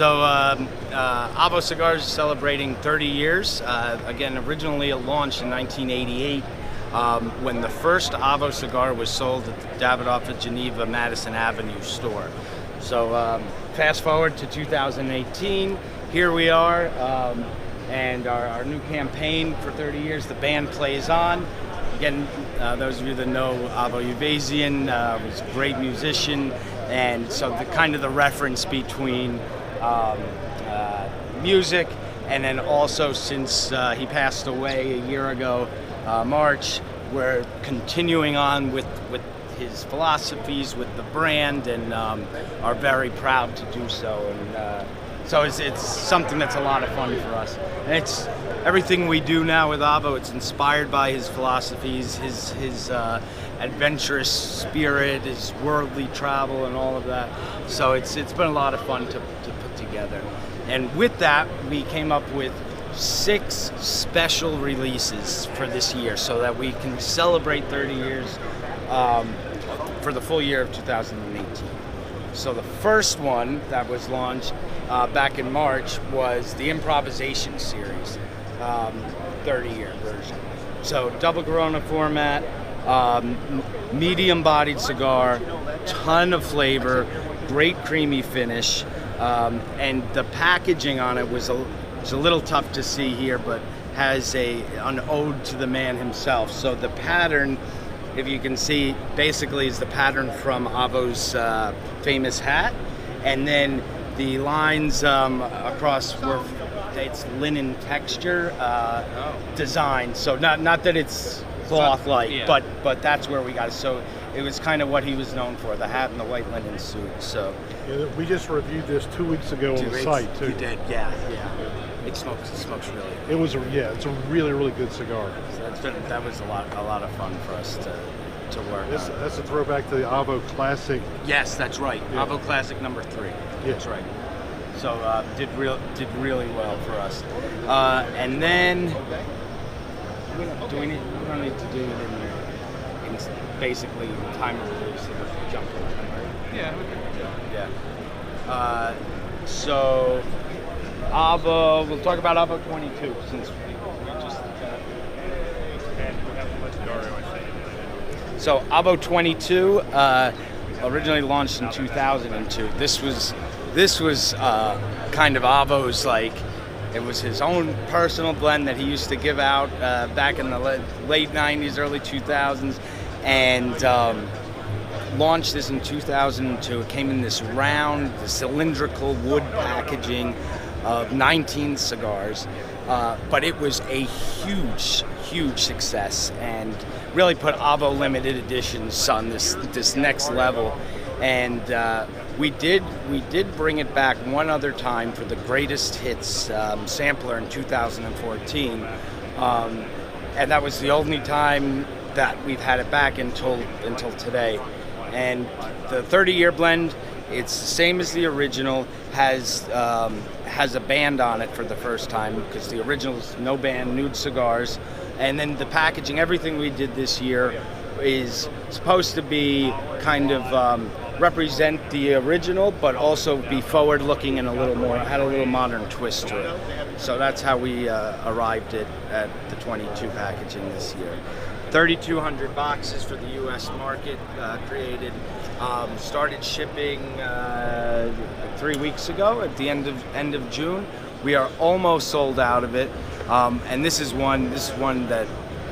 Avo Cigars is celebrating 30 years. Again, originally launched in 1988 when the first Avo cigar was sold at the Davidoff at Geneva Madison Avenue store. So fast forward to 2018, here we are, and our new campaign for 30 years, the band plays on. Again, those of you that know Avo Uvezian was a great musician, and so the reference between music, and then also since he passed away a year ago, March, we're continuing on with his philosophies, with the brand, and are very proud to do so. And so it's something that's a lot of fun for us. And it's everything we do now with Avo. It's inspired by his philosophies, his adventurous spirit, his worldly travel, and all of that. So it's been a lot of fun to put together. And with that, we came up with 6 special releases for this year so that we can celebrate 30 years for the full year of 2018. So the first one that was launched back in March was the Improvisation series, 30-year version. So double Corona format, medium-bodied cigar, ton of flavor, great creamy finish, and the packaging on it was a little tough to see here, but has an ode to the man himself. So the pattern, if you can see, basically is the pattern from Avo's famous hat, and then the lines across were it's linen texture design. So not that it's cloth-like, yeah, but that's where we got it. So it was kind of what he was known for, the hat and the white linen suit. So yeah, we just reviewed this 2 weeks ago on the site too. You did, yeah. It smokes really good. It's a really good cigar. So that was a lot of fun for us to work on. That's a throwback to the Avo Classic. Yes, that's right. Yeah. Avo Classic number 3. Yeah. That's right. So did really well for us. And then we don't need to do it in basically time of release. So jump in, right? Yeah. Yeah. So Avo, we'll talk about Avo 22 since we just. So Avo 22 originally launched in 2002. This was kind of Avo's, like, it was his own personal blend that he used to give out back in the late 90s, early 2000s, and launched this in 2002. It came in this round, cylindrical wood packaging of 19 cigars, but it was a huge success and really put Avo limited editions on this next level. And we did bring it back one other time for the greatest hits sampler in 2014, and that was the only time that we've had it back until today. And the 30-year blend, it's the same as the original, has a band on it for the first time, because the original's no band, nude cigars. And then the packaging, everything we did this year is supposed to be kind of represent the original, but also be forward-looking and had a little modern twist to it. So that's how we arrived at the 22 packaging this year. 3,200 boxes for the U.S. market created. Started shipping 3 weeks ago at the end of June. We are almost sold out of it, and this is one that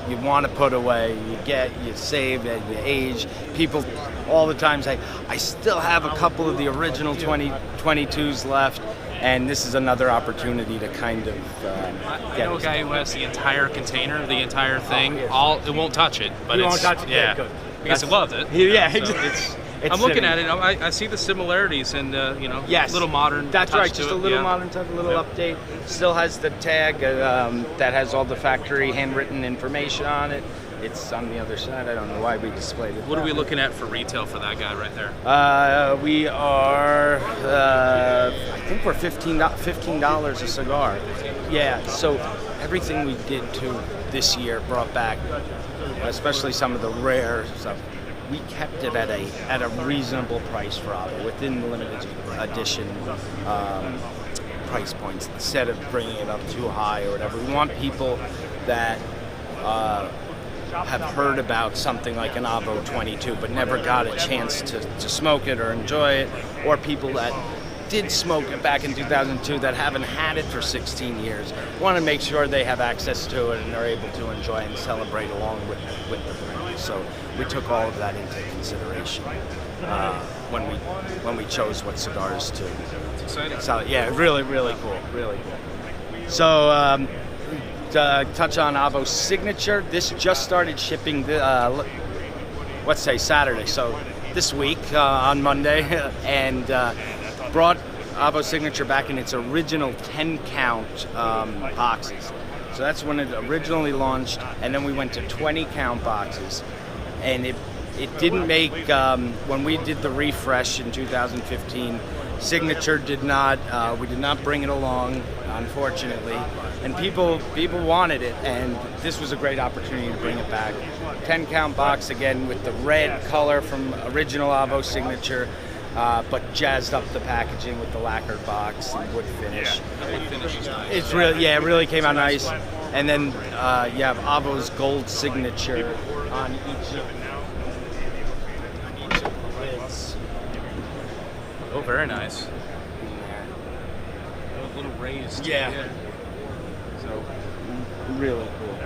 you want to put away. You save it, you age. People all the time say, I still have a couple of the original 22s left, and this is another opportunity to kind of I know a guy who has the entire container, the entire thing. It won't touch it, but won't touch it. Yeah, good. Because he loved it. Yeah, so exactly. I'm looking at it. I see the similarities and yes, little modern. That's touch right. to Just it. a little modern touch, a little update. Still has the tag that has all the factory handwritten information on it. It's on the other side. I don't know why we displayed it. What are we looking at for retail for that guy right there? We are, I think we're $15 a cigar. Yeah. So everything we did this year brought back, especially some of the rare stuff. we kept it at a reasonable price for Avo, within the limited edition price points, instead of bringing it up too high or whatever. We want people that have heard about something like an Avo 22 but never got a chance to smoke it or enjoy it, or people that did smoke it back in 2002 that haven't had it for 16 years. Want to make sure they have access to it and are able to enjoy and celebrate along with the brand. So we took all of that into consideration when we chose what cigars to. It's exciting. So yeah, really cool, really cool. So to touch on Avo Signature, this just started shipping let's say Saturday, so this week on Monday, and brought Avo Signature back in its original 10 count boxes. So that's when it originally launched, and then we went to 20 count boxes, and it didn't make, when we did the refresh in 2015, Signature did not, we did not bring it along, unfortunately, and people wanted it, and this was a great opportunity to bring it back. 10 count box again with the red color from original Avo Signature, but jazzed up the packaging with the lacquered box and wood finish. Yeah, the wood finish is nice. It's really, it really came out nice. And then you have Avo's gold signature on each of the lids. Oh, very nice. A little raised. Yeah. So really cool.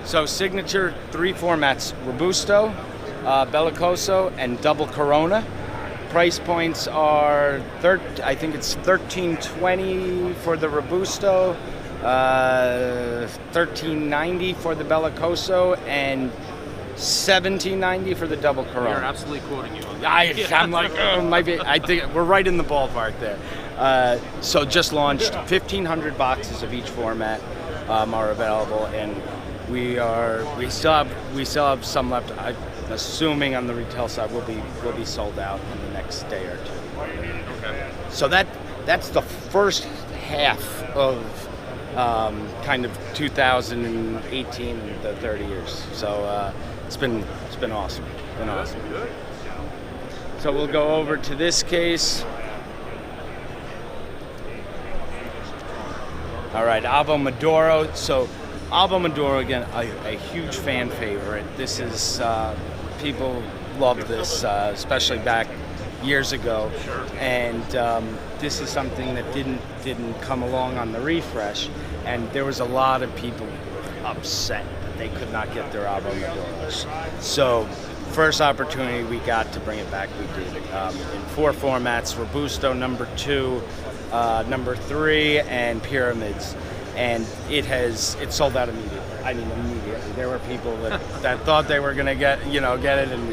So Signature, 3 formats: Robusto, Bellicoso, and Double Corona. Price points are, I think it's $13.20 for the Robusto, $13.90 for the Bellicoso, and $17.90 for the Double Corona. You're absolutely quoting you on that. I'm like, I think we're right in the ballpark there. So just launched 1,500 boxes of each format are available, and we still have some left. I'm assuming on the retail side we'll be sold out in the next day or two. Okay. So that's the first half of kind of 2018 and the 30 years. So it's been awesome. Been awesome. So we'll go over to this case. All right, Avo Maduro. So Avo Maduro, again, a huge fan favorite. This is, people love this, especially back years ago. And this is something that didn't come along on the refresh. And there was a lot of people upset that they could not get their Avo Maduros. So first opportunity we got to bring it back, we did. In 4 formats: Robusto, number 2, number 3, and Pyramids. And it sold out immediately. I mean, immediately. There were people that thought they were gonna get it, and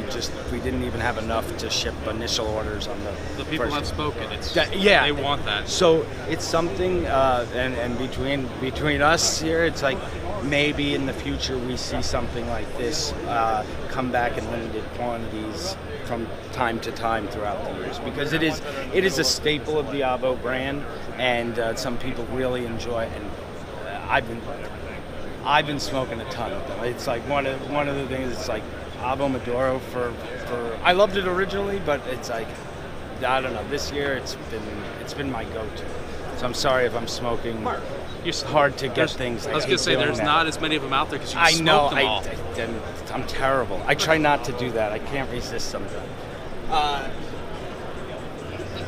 we didn't even have enough to ship initial orders on the people first. have spoken. Yeah, they want that. So it's something, and between us here, it's like maybe in the future we see something like this come back in limited quantities from time to time throughout the years, because it is a staple of the Avo brand, and some people really enjoy it. And I've been smoking a ton of them. It's like one of the things. It's like Avo Maduro for I loved it originally, but it's like, I don't know. This year it's been my go-to. So I'm sorry if I'm smoking. It's hard to get things. I was gonna say there's not as many of them out there because you I know. them all. I'm terrible. I try not to do that. I can't resist sometimes.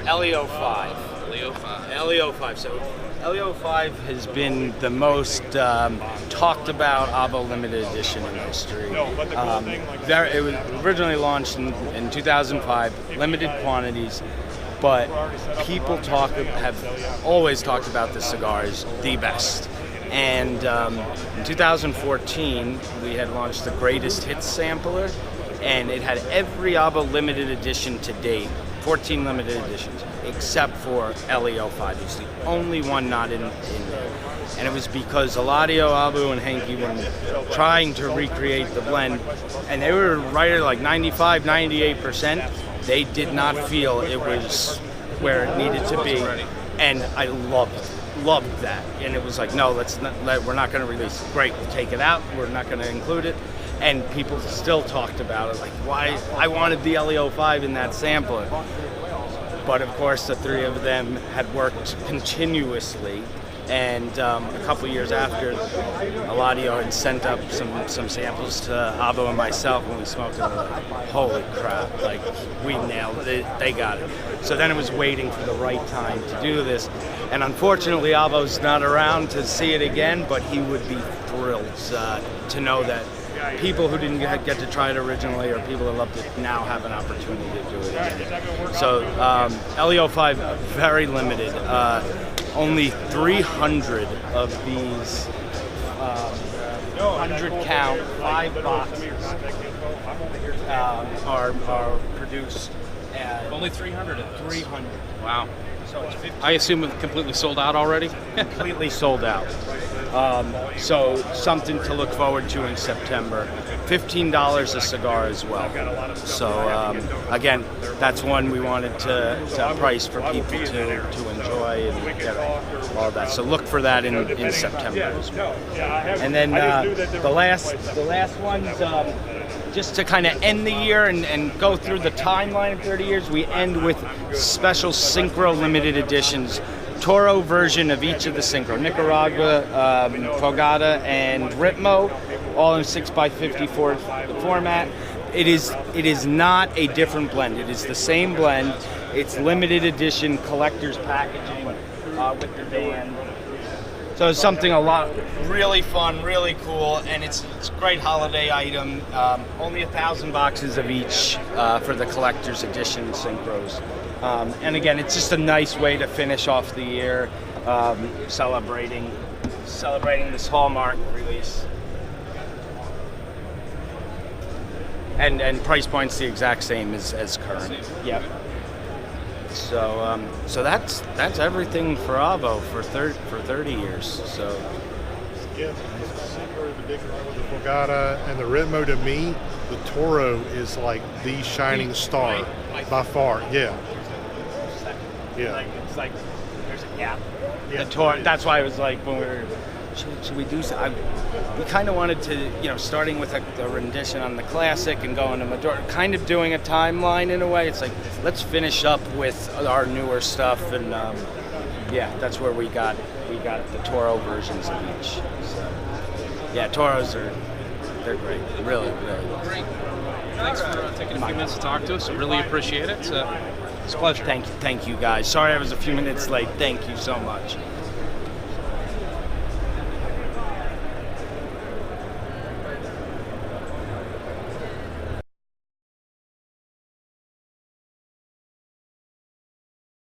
LEO5. LEO5. So LEO5 has been the most talked about Avo limited edition in history. It was originally launched in 2005, limited quantities, but people have always talked about this cigar as the best. And in 2014, we had launched the Greatest Hits sampler, and it had every Avo limited edition to date, 14 limited editions, except for LEO5. It was the only one not in there. And it was because Eladio, Avo, and Henke were trying to recreate the blend, and they were right at like 95, 98%. They did not feel it was where it needed to be. And I loved loved that, and it was like, no, we're not going to release it. Great, we'll take it out. We're not going to include it. And people still talked about it, like, why I wanted the LEO5 in that sampler. But of course, the three of them had worked continuously. And a couple years after, Eladio had sent up some samples to Avo and myself, and we smoked them. We're like, holy crap, like, we nailed it, they got it. So then it was waiting for the right time to do this. And unfortunately, Avo's not around to see it again, but he would be thrilled to know that people who didn't get to try it originally, or people who loved it, now have an opportunity to do it again. So LEO5, very limited. Only 300 of these 100 count 5 boxes are produced. Only 300 of those. 300. Wow. So it's 50. I assume it's completely sold out already? Completely sold out. So something to look forward to in September. $15 a cigar as well. So again, that's one we wanted to price for people to enjoy and get all that. So look for that in September as well. And then the last one's just to kind of end the year and go through the timeline of 30 years. We end with special Syncro limited editions. Toro version of each of the Syncro, Nicaragua, Fogata, and Ritmo, all in 6x54 format. It is not a different blend. It is the same blend. It's limited edition collector's packaging with the band. So it's something really fun, really cool, and it's a great holiday item. Only 1,000 boxes of each for the collector's edition Syncros. And again, it's just a nice way to finish off the year, celebrating this Hallmark release. And price point's the exact same as current. Yep. So that's everything for Avo for 30 years. So Yeah, super the Nicaragua, the Fogata, and the Ritmo. To me, the Toro is like the shining star by far. Yeah. Yeah. it's like there's a gap. Yeah. The Toro. That's why I was like, when we were, should we do something? We kind of wanted to, starting with a rendition on the classic and going to Maduro, kind of doing a timeline in a way. It's like, let's finish up with our newer stuff, and yeah, that's where we got the Toro versions of each. So yeah, Toros they're great, really, really well. Great. Thanks for taking a few minutes to talk to us. I really appreciate it. It's a pleasure. Thank you guys. Sorry I was a few minutes late. Thank you so much.